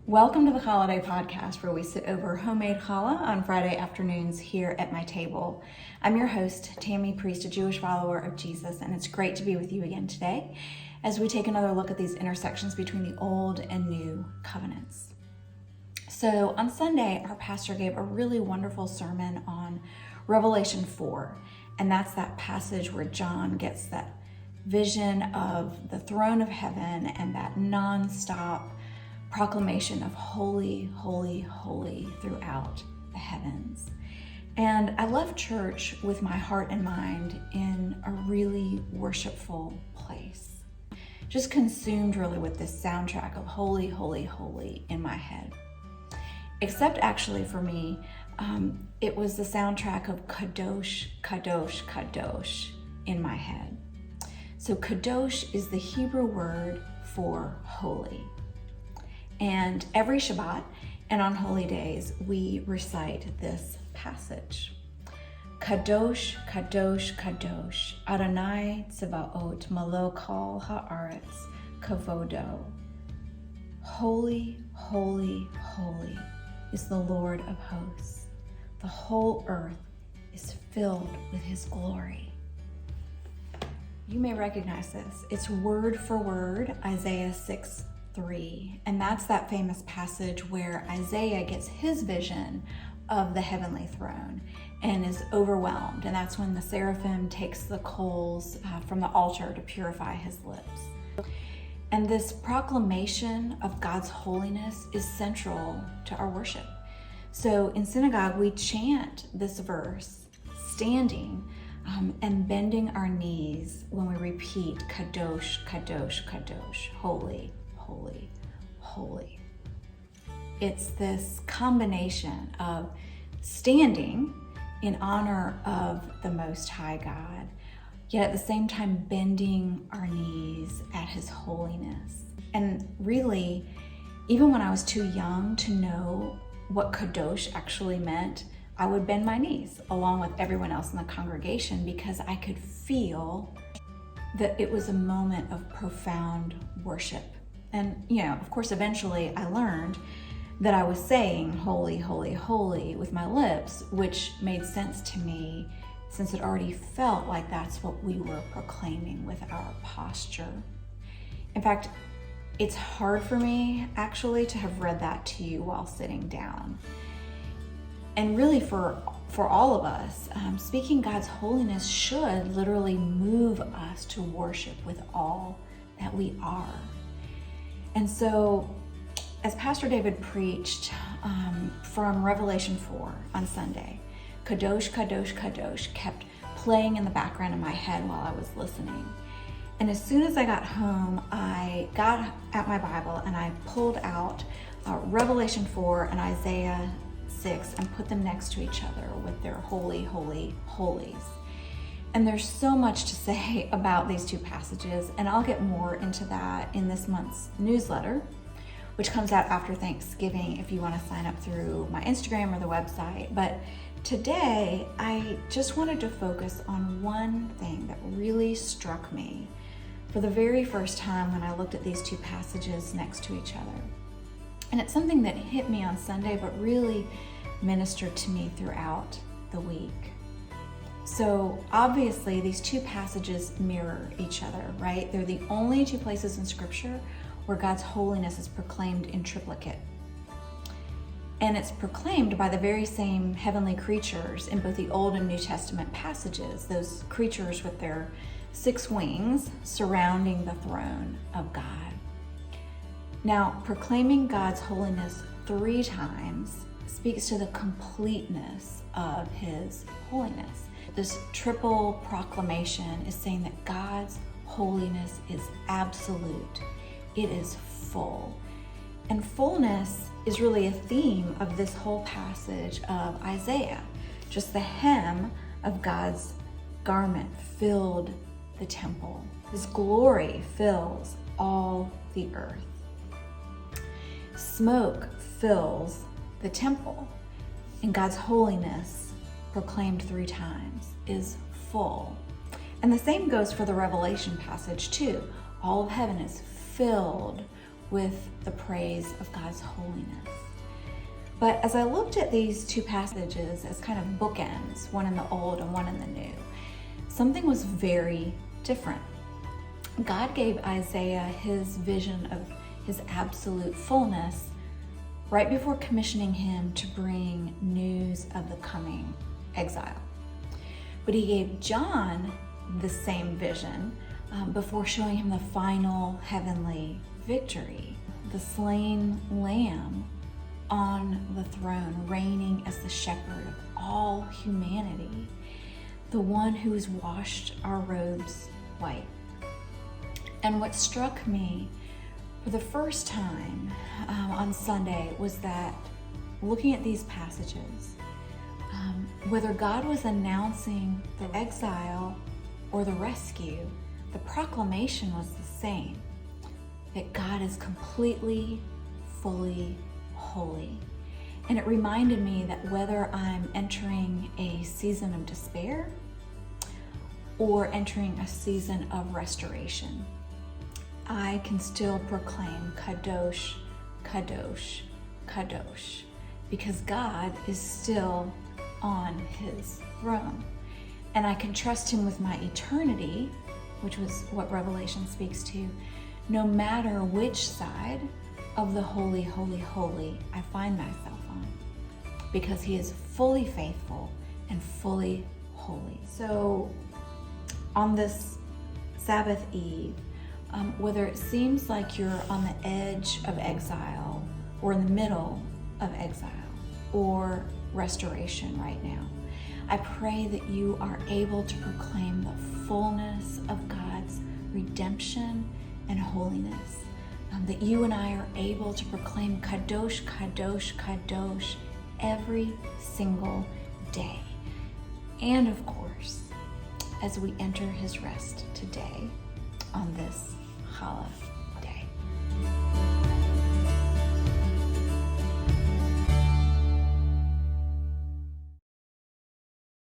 Welcome to the Holiday Podcast, where we sit over homemade challah on Friday afternoons here at my table. I'm your host, Tammy, priest, a Jewish follower of Jesus, and it's great to be with you again today as we take another look at these intersections between the Old and New Covenants. So on Sunday, our pastor gave a really wonderful sermon on Revelation 4, and that's that passage where John gets that vision of the throne of heaven and that nonstop proclamation of holy, holy, holy throughout the heavens. And I left church with my heart and mind in a really worshipful place. Just consumed really with this soundtrack of holy, holy, holy in my head. Except actually for me, it was the soundtrack of kadosh, kadosh, kadosh in my head. So kadosh is the Hebrew word for holy. And every Shabbat and on holy days, we recite this passage. Kadosh, kadosh, kadosh, Adonai Tzevaot, Malo Kol Haaretz, Kavodo. Holy, holy, holy is the Lord of hosts. The whole earth is filled with his glory. You may recognize this. It's word for word, Isaiah 6:3, and that's that famous passage where Isaiah gets his vision of the heavenly throne and is overwhelmed, and that's when the seraphim takes the coals from the altar to purify his lips. And this proclamation of God's holiness is central to our worship. So in synagogue, we chant this verse standing and bending our knees when we repeat kadosh, kadosh, kadosh, holy, holy, holy. It's this combination of standing in honor of the Most High God, yet at the same time bending our knees at his holiness. And really, even when I was too young to know what kadosh actually meant, I would bend my knees along with everyone else in the congregation because I could feel that it was a moment of profound worship. And, of course, eventually I learned that I was saying holy, holy, holy with my lips, which made sense to me since it already felt like that's what we were proclaiming with our posture. In fact, it's hard for me actually to have read that to you while sitting down. And really for all of us, speaking God's holiness should literally move us to worship with all that we are. And so, as Pastor David preached from Revelation 4 on Sunday, Kadosh, Kadosh, Kadosh kept playing in the background of my head while I was listening. And as soon as I got home, I got out my Bible and I pulled out Revelation 4 and Isaiah 6 and put them next to each other with their holy, holy, holies. And there's so much to say about these two passages, and I'll get more into that in this month's newsletter, which comes out after Thanksgiving if you want to sign up through my Instagram or the website. But today, I just wanted to focus on one thing that really struck me for the very first time when I looked at these two passages next to each other. And it's something that hit me on Sunday, but really ministered to me throughout the week. So obviously these two passages mirror each other, right? They're the only two places in Scripture where God's holiness is proclaimed in triplicate. And it's proclaimed by the very same heavenly creatures in both the Old and New Testament passages, those creatures with their 6 wings surrounding the throne of God. Now, proclaiming God's holiness 3 times speaks to the completeness of his holiness. This triple proclamation is saying that God's holiness is absolute. It is full. And fullness is really a theme of this whole passage of Isaiah. Just the hem of God's garment filled the temple. His glory fills all the earth. Smoke fills the temple, and God's holiness, proclaimed 3 times, is full. And the same goes for the Revelation passage too. All of heaven is filled with the praise of God's holiness. But as I looked at these two passages as kind of bookends, one in the Old and one in the New, something was very different. God gave Isaiah his vision of his absolute fullness right before commissioning him to bring news of the coming exile. But he gave John the same vision before showing him the final heavenly victory, the slain lamb on the throne, reigning as the shepherd of all humanity, the one who has washed our robes white. And what struck me for the first time on Sunday was that looking at these passages, whether God was announcing the exile or the rescue, the proclamation was the same, that God is completely, fully holy. And it reminded me that whether I'm entering a season of despair or entering a season of restoration, I can still proclaim Kadosh, Kadosh, Kadosh, because God is still on his throne. And I can trust him with my eternity, which was what Revelation speaks to, no matter which side of the holy, holy, holy I find myself on, because he is fully faithful and fully holy. So on this Sabbath Eve, whether it seems like you're on the edge of exile or in the middle of exile or restoration right now, I pray that you are able to proclaim the fullness of God's redemption and holiness, that you and I are able to proclaim Kadosh, Kadosh, Kadosh every single day. And of course, as we enter his rest today on this Challah.